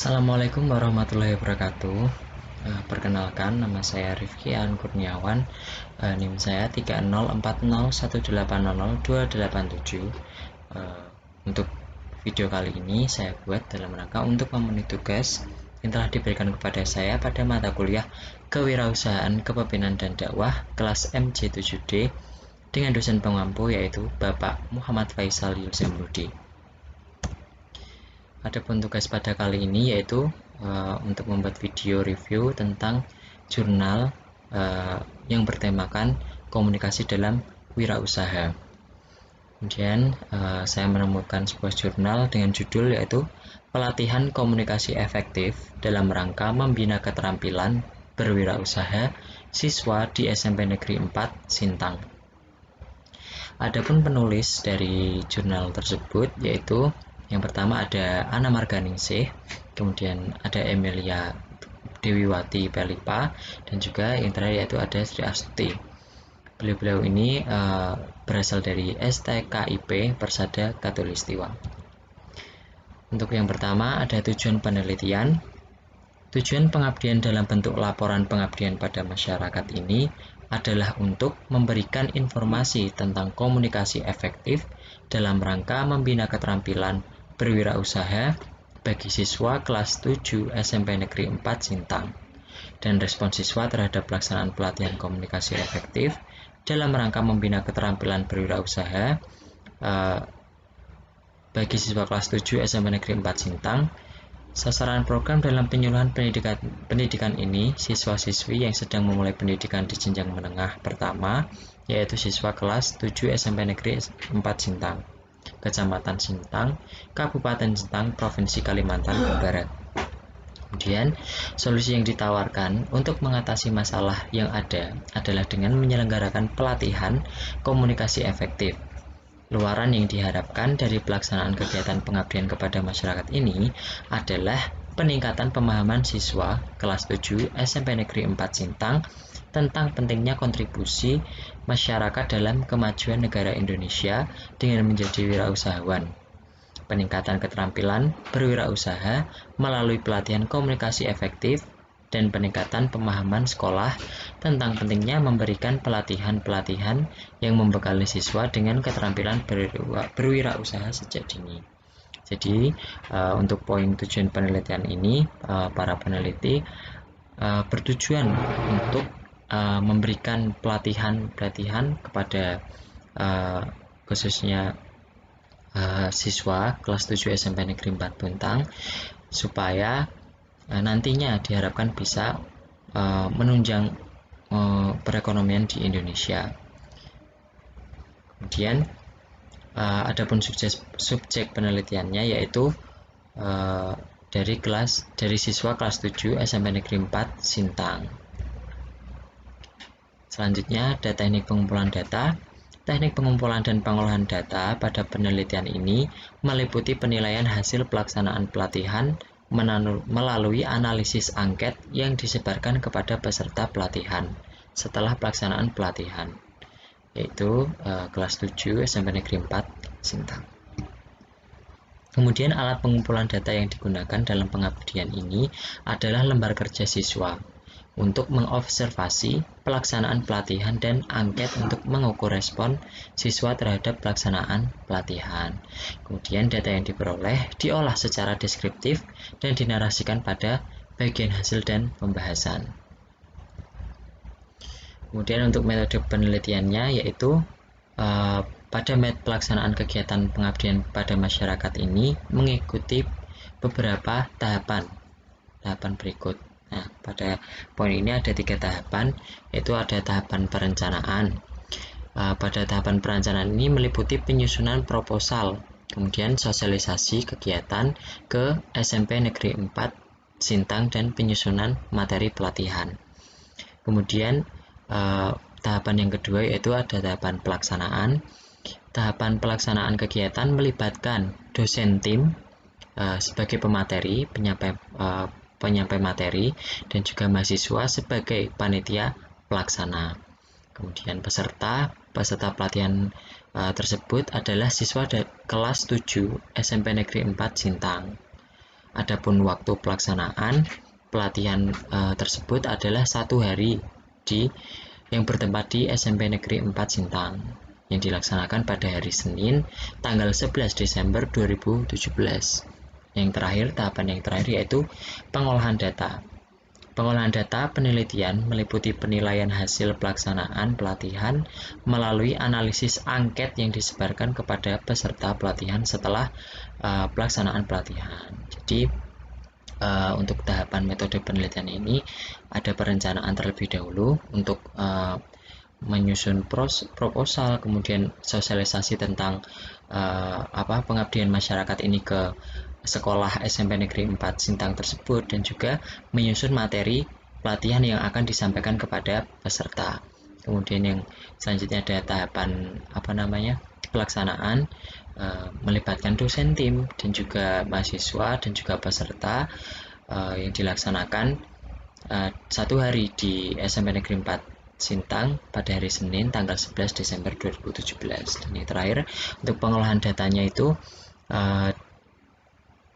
Assalamualaikum warahmatullahi wabarakatuh. Perkenalkan, nama saya Rifki An Kurniawan. NIM saya 30401800287. Untuk video kali ini saya buat dalam rangka untuk memenuhi tugas yang telah diberikan kepada saya pada mata kuliah Kewirausahaan, Kepemimpinan dan Dakwah kelas MC7D dengan dosen pengampu yaitu Bapak Muhammad Faisal Yulzamrudi. Adapun tugas pada kali ini yaitu untuk membuat video review tentang jurnal yang bertemakan komunikasi dalam wirausaha. Kemudian saya menemukan sebuah jurnal dengan judul yaitu Pelatihan Komunikasi Efektif dalam Rangka Membina Keterampilan Berwirausaha Siswa di SMP Negeri 4 Sintang. Adapun penulis dari jurnal tersebut yaitu yang pertama ada Anna Marganingsih, kemudian ada Emilia Dewiwati Pelipa, dan juga yang terakhir yaitu ada Sri Astuti. Beliau-beliau ini berasal dari STKIP Persada Katulistiwa. Untuk yang pertama ada tujuan penelitian. Tujuan pengabdian dalam bentuk laporan pengabdian pada masyarakat ini adalah untuk memberikan informasi tentang komunikasi efektif dalam rangka membina keterampilan berwirausaha bagi siswa kelas 7 SMP Negeri 4 Sintang dan respon siswa terhadap pelaksanaan pelatihan komunikasi efektif dalam rangka membina keterampilan berwirausaha bagi siswa kelas 7 SMP Negeri 4 Sintang. Sasaran program dalam penyuluhan pendidikan ini siswa-siswi yang sedang memulai pendidikan di jenjang menengah pertama, yaitu siswa kelas 7 SMP Negeri 4 Sintang, Kecamatan Sintang, Kabupaten Sintang, Provinsi Kalimantan Barat. Kemudian, solusi yang ditawarkan untuk mengatasi masalah yang ada adalah dengan menyelenggarakan pelatihan komunikasi efektif. Luaran yang diharapkan dari pelaksanaan kegiatan pengabdian kepada masyarakat ini adalah peningkatan pemahaman siswa kelas 7 SMP Negeri 4 Sintang tentang pentingnya kontribusi masyarakat dalam kemajuan negara Indonesia dengan menjadi wirausahawan. Peningkatan keterampilan berwirausaha melalui pelatihan komunikasi efektif dan peningkatan pemahaman sekolah tentang pentingnya memberikan pelatihan-pelatihan yang membekali siswa dengan keterampilan berwirausaha sejak dini. Jadi untuk poin tujuan penelitian ini, para peneliti bertujuan untuk memberikan pelatihan kepada khususnya siswa kelas 7 SMP Negeri 4 Buntang supaya nantinya diharapkan bisa menunjang perekonomian di Indonesia. Kemudian adapun subjek penelitiannya yaitu dari siswa kelas 7 SMP Negeri 4 Sintang. Selanjutnya ada teknik pengumpulan data. Teknik pengumpulan dan pengolahan data pada penelitian ini meliputi penilaian hasil pelaksanaan pelatihan melalui analisis angket yang disebarkan kepada peserta pelatihan setelah pelaksanaan pelatihan, yaitu kelas 7 SMP Negeri 4 Sintang. Kemudian alat pengumpulan data yang digunakan dalam pengabdian ini adalah lembar kerja siswa untuk mengobservasi pelaksanaan pelatihan dan angket untuk mengukur respon siswa terhadap pelaksanaan pelatihan. Kemudian data yang diperoleh diolah secara deskriptif dan dinarasikan pada bagian hasil dan pembahasan. Kemudian untuk metode penelitiannya yaitu pada pelaksanaan kegiatan pengabdian pada masyarakat ini mengikuti beberapa tahapan berikut. Nah, pada poin ini ada 3 tahapan, yaitu ada tahapan perencanaan. Pada tahapan perencanaan ini meliputi penyusunan proposal, kemudian sosialisasi kegiatan ke SMP Negeri 4 Sintang dan penyusunan materi pelatihan. Kemudian tahapan yang kedua yaitu ada tahapan pelaksanaan. Tahapan pelaksanaan kegiatan melibatkan dosen tim sebagai pemateri, penyampai materi, dan juga mahasiswa sebagai panitia pelaksana. Kemudian peserta pelatihan tersebut adalah siswa kelas 7 SMP Negeri 4 Sintang. Adapun waktu pelaksanaan pelatihan tersebut adalah 1 hari yang bertempat di SMP Negeri 4 Sintang yang dilaksanakan pada hari Senin tanggal 11 Desember 2017. Tahapan yang terakhir yaitu pengolahan data. Pengolahan data penelitian meliputi penilaian hasil pelaksanaan pelatihan melalui analisis angket yang disebarkan kepada peserta pelatihan setelah pelaksanaan pelatihan. Jadi untuk tahapan metode penelitian ini ada perencanaan terlebih dahulu untuk menyusun proposal, kemudian sosialisasi tentang pengabdian masyarakat ini ke sekolah SMP Negeri 4 Sintang tersebut, dan juga menyusun materi pelatihan yang akan disampaikan kepada peserta. Kemudian yang selanjutnya ada tahapan pelaksanaan melibatkan dosen tim dan juga mahasiswa dan juga peserta yang dilaksanakan 1 hari di SMP Negeri 4 Sintang pada hari Senin tanggal 11 Desember 2017. Dan yang terakhir untuk pengolahan datanya itu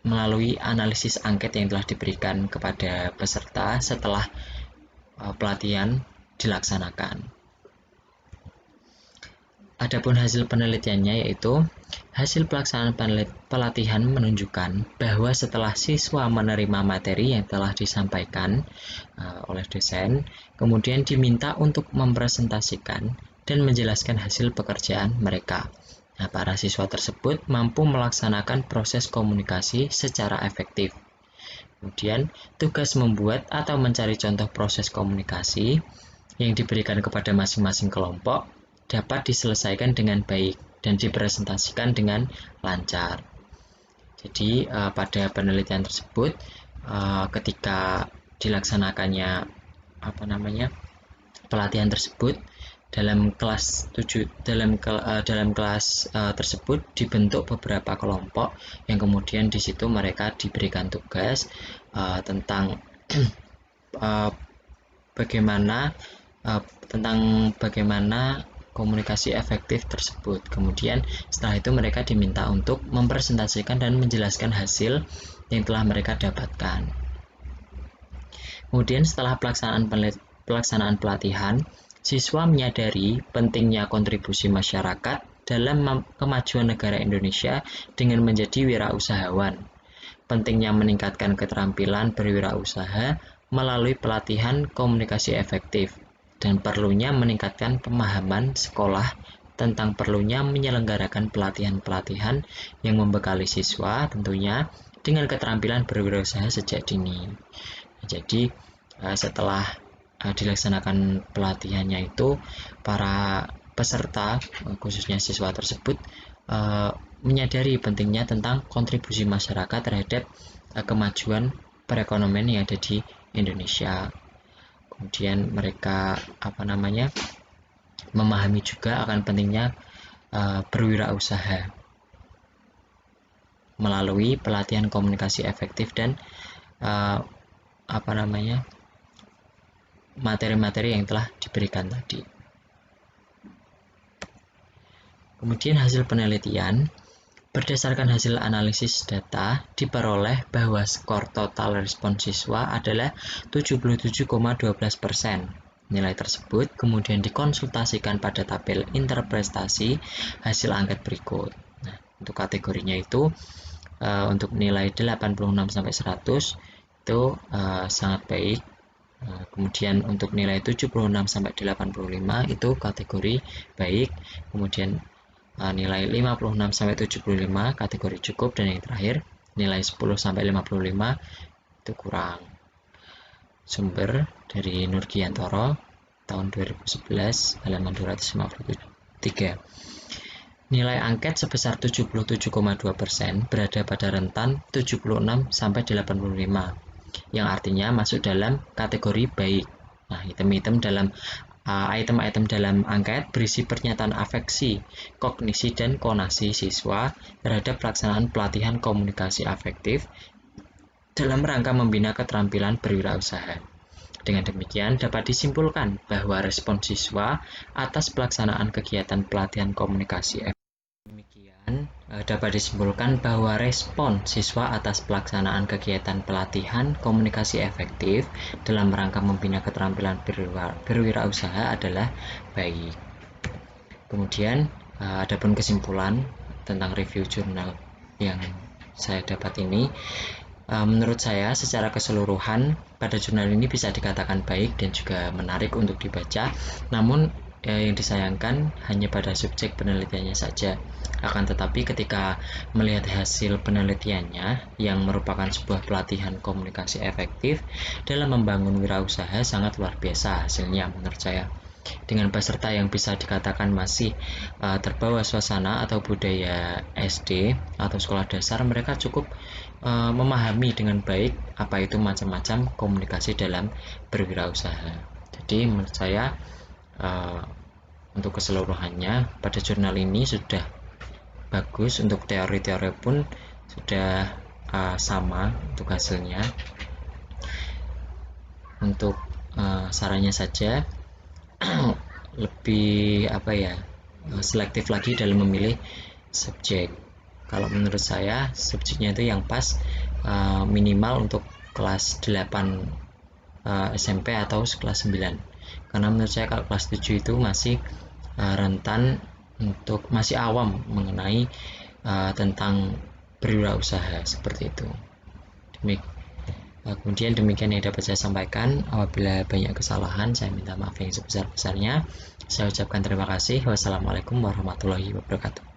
melalui analisis angket yang telah diberikan kepada peserta setelah pelatihan dilaksanakan. Adapun hasil penelitiannya yaitu hasil pelaksanaan pelatihan menunjukkan bahwa setelah siswa menerima materi yang telah disampaikan oleh dosen, kemudian diminta untuk mempresentasikan dan menjelaskan hasil pekerjaan mereka. Nah, para siswa tersebut mampu melaksanakan proses komunikasi secara efektif. Kemudian, tugas membuat atau mencari contoh proses komunikasi yang diberikan kepada masing-masing kelompok dapat diselesaikan dengan baik dan dipresentasikan dengan lancar. Jadi, pada penelitian tersebut, ketika dilaksanakannya pelatihan tersebut, dalam kelas tersebut dibentuk beberapa kelompok yang kemudian di situ mereka diberikan tugas tentang bagaimana komunikasi efektif tersebut. Kemudian setelah itu mereka diminta untuk mempresentasikan dan menjelaskan hasil yang telah mereka dapatkan. Kemudian setelah pelaksanaan pelatihan, siswa menyadari pentingnya kontribusi masyarakat dalam kemajuan negara Indonesia dengan menjadi wirausahawan. Pentingnya meningkatkan keterampilan berwirausaha melalui pelatihan komunikasi efektif, dan perlunya meningkatkan pemahaman sekolah tentang perlunya menyelenggarakan pelatihan-pelatihan yang membekali siswa tentunya dengan keterampilan berwirausaha sejak dini. Jadi setelah dilaksanakan pelatihannya itu, para peserta khususnya siswa tersebut menyadari pentingnya tentang kontribusi masyarakat terhadap kemajuan perekonomian yang ada di Indonesia. Kemudian mereka memahami juga akan pentingnya berwirausaha melalui pelatihan komunikasi efektif dan materi-materi yang telah diberikan tadi. Kemudian hasil penelitian, berdasarkan hasil analisis data diperoleh bahwa skor total respon siswa adalah 77,12%. Nilai tersebut kemudian dikonsultasikan pada tabel interpretasi hasil angket berikut. Nah, untuk kategorinya itu untuk nilai 86-100 itu sangat baik. Kemudian untuk nilai 76-85 itu kategori baik. Kemudian nilai 56-75 kategori cukup, dan yang terakhir nilai 10-55 itu kurang. Sumber dari Nurgiantoro tahun 2011 halaman 253. Nilai angket sebesar 77,2% berada pada rentan 76-85, yang artinya masuk dalam kategori baik. Nah, item-item dalam angket berisi pernyataan afeksi, kognisi, dan konasi siswa terhadap pelaksanaan pelatihan komunikasi efektif dalam rangka membina keterampilan berwirausaha. Dengan demikian dapat disimpulkan bahwa respon siswa atas pelaksanaan kegiatan pelatihan komunikasi efektif. Demikian dapat disimpulkan bahwa respon siswa atas pelaksanaan kegiatan pelatihan komunikasi efektif dalam rangka membina keterampilan berwirausaha adalah baik. Kemudian, adapun kesimpulan tentang review jurnal yang saya dapat ini, menurut saya secara keseluruhan pada jurnal ini bisa dikatakan baik dan juga menarik untuk dibaca, namun yang disayangkan hanya pada subjek penelitiannya saja. Akan tetapi ketika melihat hasil penelitiannya yang merupakan sebuah pelatihan komunikasi efektif dalam membangun wirausaha, sangat luar biasa hasilnya menurut saya. Dengan peserta yang bisa dikatakan masih terbawa suasana atau budaya SD atau sekolah dasar, mereka cukup memahami dengan baik apa itu macam-macam komunikasi dalam berwirausaha. Jadi menurut saya untuk keseluruhannya pada jurnal ini sudah bagus, untuk teori-teori pun sudah sama untuk hasilnya. Untuk sarannya saja lebih selektif lagi dalam memilih subjek. Kalau menurut saya subjeknya itu yang pas minimal untuk kelas 8 SMP atau kelas 9, karena menurut saya kalau kelas 7 itu masih rentan untuk masih awam mengenai tentang berwirausaha seperti itu. Kemudian demikian yang dapat saya sampaikan. Apabila banyak kesalahan, saya minta maaf yang sebesar-besarnya. Saya ucapkan terima kasih. Wassalamualaikum warahmatullahi wabarakatuh.